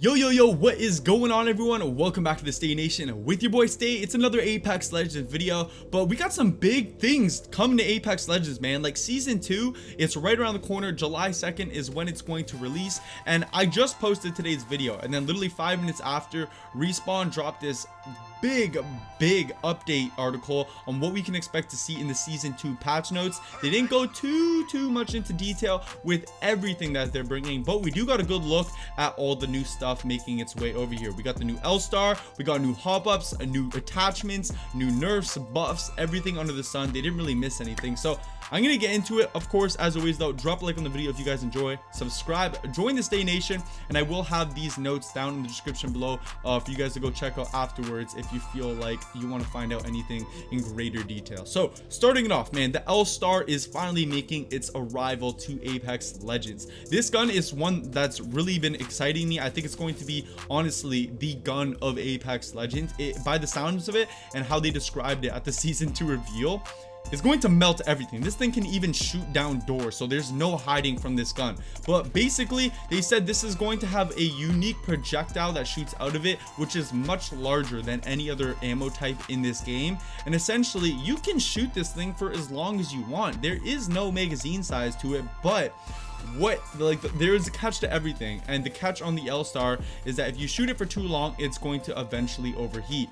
Yo, what is going on, everyone? Welcome back to the Stay Nation with your boy Stay. It's another Apex Legends video, but we got some big things coming to Apex Legends, man. Like season 2, it's right around the corner. July 2nd is when it's going to release, and I just posted today's video, and then literally 5 minutes after, Respawn dropped this big update article on what we can expect to see in the season 2 patch notes. They didn't go too much into detail with everything that they're bringing, but we do got a good look at all the new stuff making its way over here. We got the new LStar, we got new Hopups, new attachments, new nerfs, buffs, everything under the sun. They didn't really miss anything, so I'm gonna get into it. Of course, as always though, drop a like on the video if you guys enjoy, subscribe, join the Stay Nation, and I will have these notes down in the description below for you guys to go check out afterwards if you feel like you want to find out anything in greater detail. So starting it off, man, the LStar is finally making its arrival to Apex Legends. This gun is one that's really been exciting me. I think it's going to be honestly the gun of Apex Legends. By the sounds of it and how they described it at the season 2 reveal, it's going to melt everything. This thing can even shoot down doors, so there's no hiding from this gun. But basically, they said this is going to have a unique projectile that shoots out of it, which is much larger than any other ammo type in this game. And essentially, you can shoot this thing for as long as you want. There is no magazine size to it, but there is a catch to everything, and the catch on the LStar is that if you shoot it for too long, it's going to eventually overheat.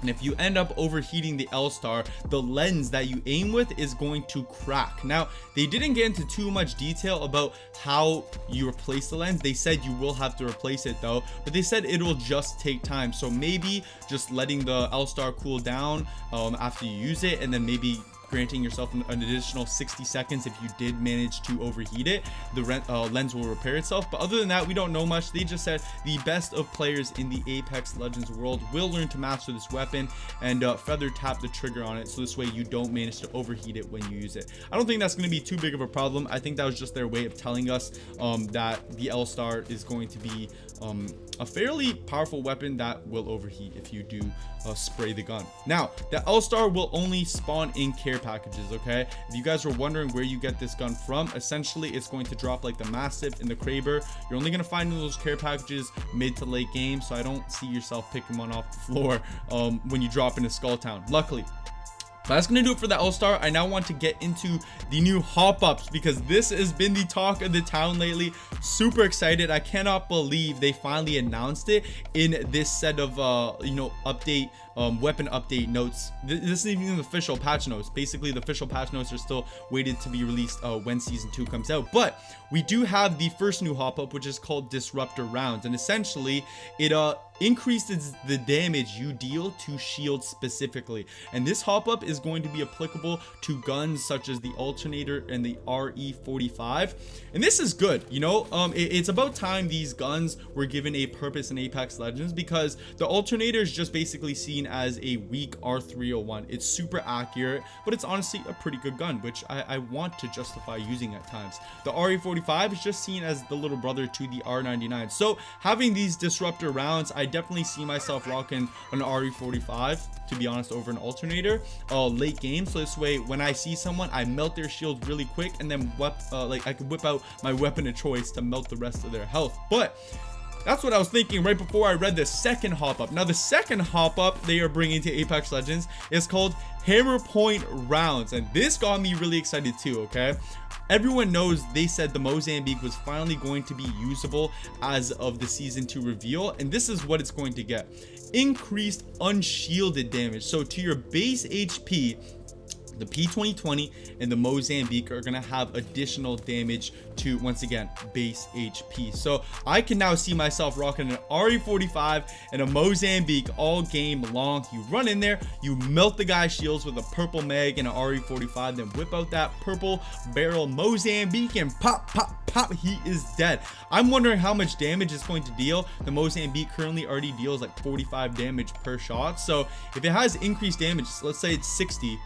And if you end up overheating the LStar, the lens that you aim with is going to crack. Now, they didn't get into too much detail about how you replace the lens. They said you will have to replace it though, but they said it will just take time. So maybe just letting the LStar cool down after you use it, and then maybe granting yourself an additional 60 seconds if you did manage to overheat it, the lens will repair itself. But other than that, we don't know much. They just said the best of players in the Apex Legends world will learn to master this weapon and feather tap the trigger on it, so this way you don't manage to overheat it when you use it. I don't think that's going to be too big of a problem. I think that was just their way of telling us that the LStar is going to be a fairly powerful weapon that will overheat if you do spray the gun. Now, the LStar will only spawn in care packages, okay? If you guys were wondering where you get this gun from, essentially it's going to drop like the Mastiff and the Kraber. You're only going to find those care packages mid to late game, so I don't see yourself picking one off the floor when you drop into Skull Town, luckily. But that's gonna do it for the LStar. I now want to get into the new Hopups because this has been the talk of the town lately. Super excited. I cannot believe they finally announced it in this set of update weapon update notes. This isn't even the official patch notes. Basically, the official patch notes are still waited to be released when season 2 comes out. But we do have the first new Hopup, which is called Disruptor Rounds, and essentially it increases the damage you deal to shields specifically. And this Hopup is going to be applicable to guns such as the Alternator and the RE45. And this is good, you know. It's about time these guns were given a purpose in Apex Legends, because the Alternator is just basically seen as a weak R301. It's super accurate, but it's honestly a pretty good gun, which I want to justify using at times. The RE45 is just seen as the little brother to the R99. So having these Disruptor Rounds, I definitely see myself rocking an RE45, to be honest, over an Alternator late game. So this way, when I see someone, I melt their shield really quick, and then I could whip out my weapon of choice to melt the rest of their health. But that's what I was thinking right before I read the second Hopup. Now, the second Hopup they are bringing to Apex Legends is called Hammer Point Rounds, and this got me really excited too, okay? Everyone knows they said the Mozambique was finally going to be usable as of the season 2 reveal, and this is what it's going to get. Increased unshielded damage. So to your base HP, the P2020 and the Mozambique are gonna have additional damage to, once again, base HP. So I can now see myself rocking an RE45 and a Mozambique all game long. You run in there, you melt the guy's shields with a purple mag and an RE45, then whip out that purple barrel Mozambique and pop, he is dead. I'm wondering how much damage it's going to deal. The Mozambique currently already deals like 45 damage per shot. So if it has increased damage, let's say it's 60,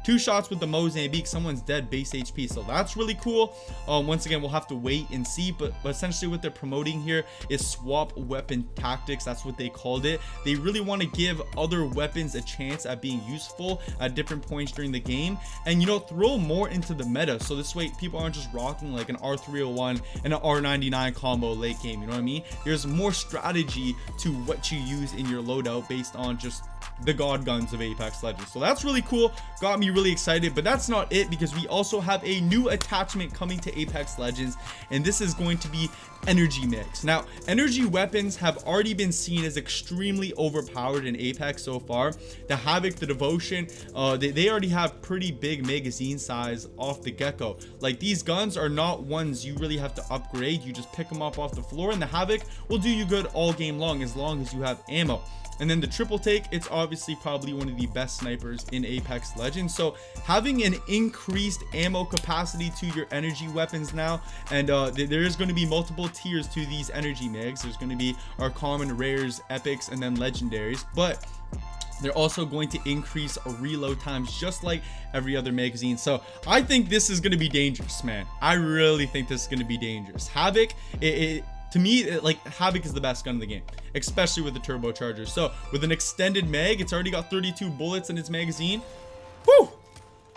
2 shots with the Mozambique, someone's dead base HP, so that's really cool. Once again, we'll have to wait and see, but essentially what they're promoting here is swap weapon tactics. That's what they called it. They really want to give other weapons a chance at being useful at different points during the game, and you know, throw more into the meta, so this way people aren't just rocking like an R301 and an R99 combo late game. You know what I mean? There's more strategy to what you use in your loadout based on just the god guns of Apex Legends. So that's really cool, got me really excited. But that's not it, because we also have a new attachment coming to Apex Legends, and this is going to be energy mix. Now, energy weapons have already been seen as extremely overpowered in Apex so far. The Havoc, the Devotion, they already have pretty big magazine size off the get-go. Like, these guns are not ones you really have to upgrade. You just pick them up off the floor, and the Havoc will do you good all game long as you have ammo. And then the triple take, it's obviously probably one of the best snipers in Apex Legends. So having an increased ammo capacity to your energy weapons now, and there is going to be multiple tiers to these energy mags. There's going to be our common, rares, epics, and then legendaries, but they're also going to increase reload times just like every other magazine. So I think this is going to be dangerous, man. I really think this is going to be dangerous. Havoc, to me, like, Havoc is the best gun in the game, especially with the turbocharger. So with an extended mag, it's already got 32 bullets in its magazine. Woo!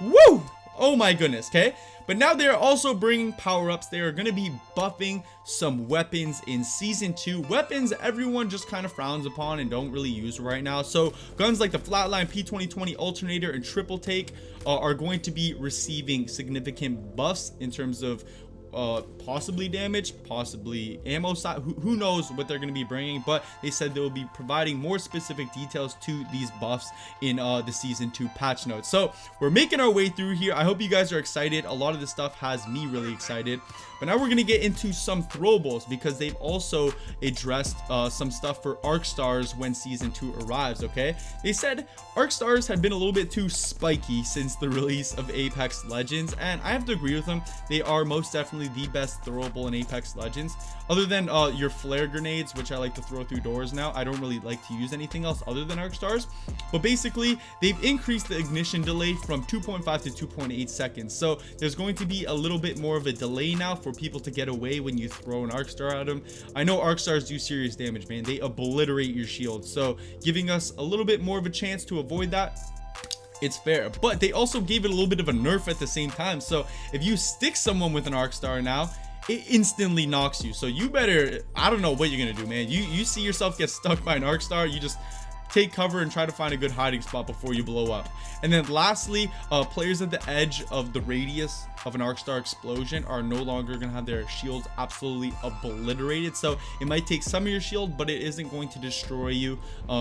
Woo! Oh my goodness, okay? But now they're also bringing power-ups. They are going to be buffing some weapons in Season 2. Weapons everyone just kind of frowns upon and don't really use right now. So guns like the Flatline, P2020 Alternator, and Triple Take are going to be receiving significant buffs in terms of possibly damage, possibly ammo side. Who knows what they're going to be bringing, but they said they will be providing more specific details to these buffs in the Season 2 patch notes. So we're making our way through here. I hope you guys are excited. A lot of this stuff has me really excited. But now we're going to get into some throwables, because they've also addressed some stuff for Arc Stars when Season 2 arrives. Okay, they said Arc Stars had been a little bit too spiky since the release of Apex Legends, and I have to agree with them. They are most definitely the best throwable in Apex Legends, other than your flare grenades, which I like to throw through doors now. I don't really like to use anything else other than Arc Stars. But basically, they've increased the ignition delay from 2.5 to 2.8 seconds. So there's going to be a little bit more of a delay now for people to get away when you throw an Arc Star at them. I know Arc Stars do serious damage, man. They obliterate your shield. So giving us a little bit more of a chance to avoid that, it's fair. But they also gave it a little bit of a nerf at the same time. So if you stick someone with an Arc Star now, it instantly knocks you. So you better, I don't know what you're gonna do, man. You see yourself get stuck by an Arc Star, you just take cover and try to find a good hiding spot before you blow up. And then lastly, players at the edge of the radius of an Arc Star explosion are no longer going to have their shields absolutely obliterated. So it might take some of your shield, but it isn't going to destroy you,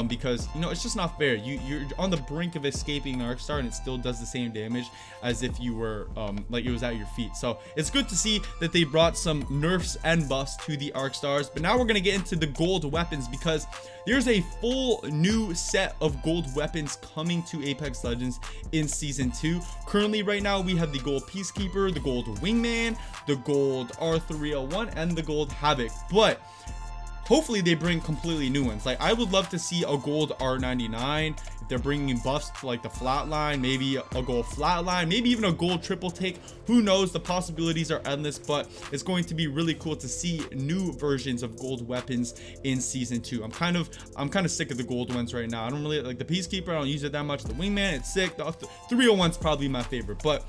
because, you know, it's just not fair. You're on the brink of escaping an Arc Star, and it still does the same damage as if you were like it was at your feet. So it's good to see that they brought some nerfs and buffs to the Arc Stars. But now we're going to get into the gold weapons, because there's a full new set of gold weapons coming to Apex Legends in Season 2. Currently, right now, we have the gold Peacekeeper, the gold Wingman, the gold R301, and the gold Havoc. But hopefully they bring completely new ones. Like, I would love to see a gold R99. If they're bringing buffs to like the Flatline, maybe a gold Flatline, maybe even a gold Triple Take. Who knows? The possibilities are endless, but it's going to be really cool to see new versions of gold weapons in Season 2. I'm kind of sick of the gold ones right now. I don't really like the Peacekeeper. I don't use it that much. The Wingman, it's sick. The 301's probably my favorite, but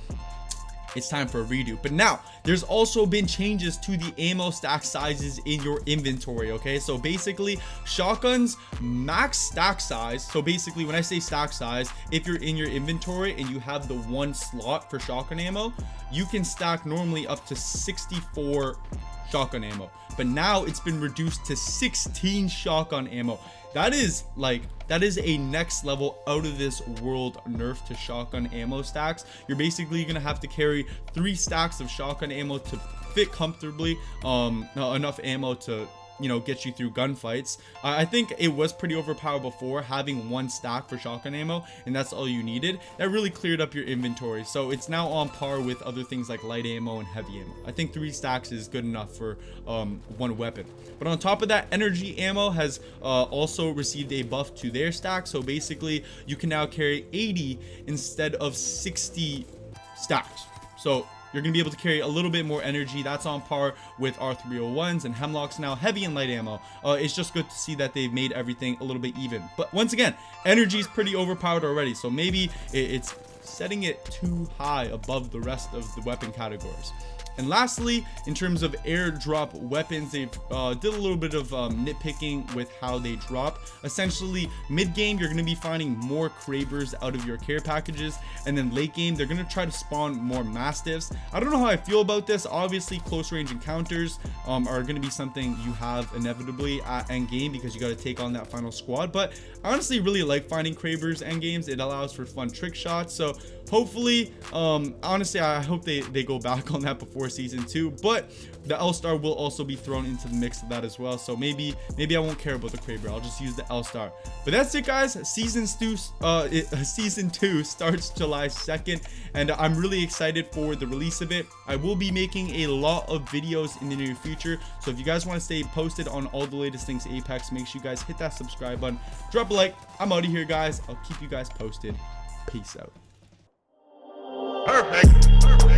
it's time for a redo. But now there's also been changes to the ammo stack sizes in your inventory. Okay, so basically shotguns max stack size. So basically, when I say stack size, if you're in your inventory and you have the one slot for shotgun ammo, you can stack normally up to 64 shotgun ammo, but now it's been reduced to 16 shotgun ammo. That is a next level out of this world nerf to shotgun ammo stacks. You're basically gonna have to carry 3 stacks of shotgun ammo to fit comfortably, enough ammo to you know, get you through gunfights. I think it was pretty overpowered before, having 1 stack for shotgun ammo, and that's all you needed. That really cleared up your inventory, so it's now on par with other things like light ammo and heavy ammo. I think 3 stacks is good enough for 1 weapon. But on top of that, energy ammo has also received a buff to their stack, so basically you can now carry 80 instead of 60 stacks. So you're going to be able to carry a little bit more energy. That's on par with R301s and Hemlocks now, heavy and light ammo. It's just good to see that they've made everything a little bit even. But once again, energy is pretty overpowered already, so maybe it's setting it too high above the rest of the weapon categories. And lastly, in terms of airdrop weapons, they did a little bit of nitpicking with how they drop. Essentially, mid-game, you're going to be finding more Kravers out of your care packages, and then late game, they're going to try to spawn more Mastiffs. I don't know how I feel about this. Obviously, close range encounters are going to be something you have inevitably at end game because you got to take on that final squad. But I honestly really like finding Kravers end games. It allows for fun trick shots. So hopefully, honestly, I hope they go back on that before season 2, but the LStar will also be thrown into the mix of that as well. So maybe I won't care about the Kraber. I'll just use the LStar. But that's it, guys. Season 2 starts July 2nd, and I'm really excited for the release of it. I will be making a lot of videos in the near future, so if you guys want to stay posted on all the latest things Apex, make sure you guys hit that subscribe button, drop a like. I'm out of here, guys. I'll keep you guys posted. Peace out. Perfect.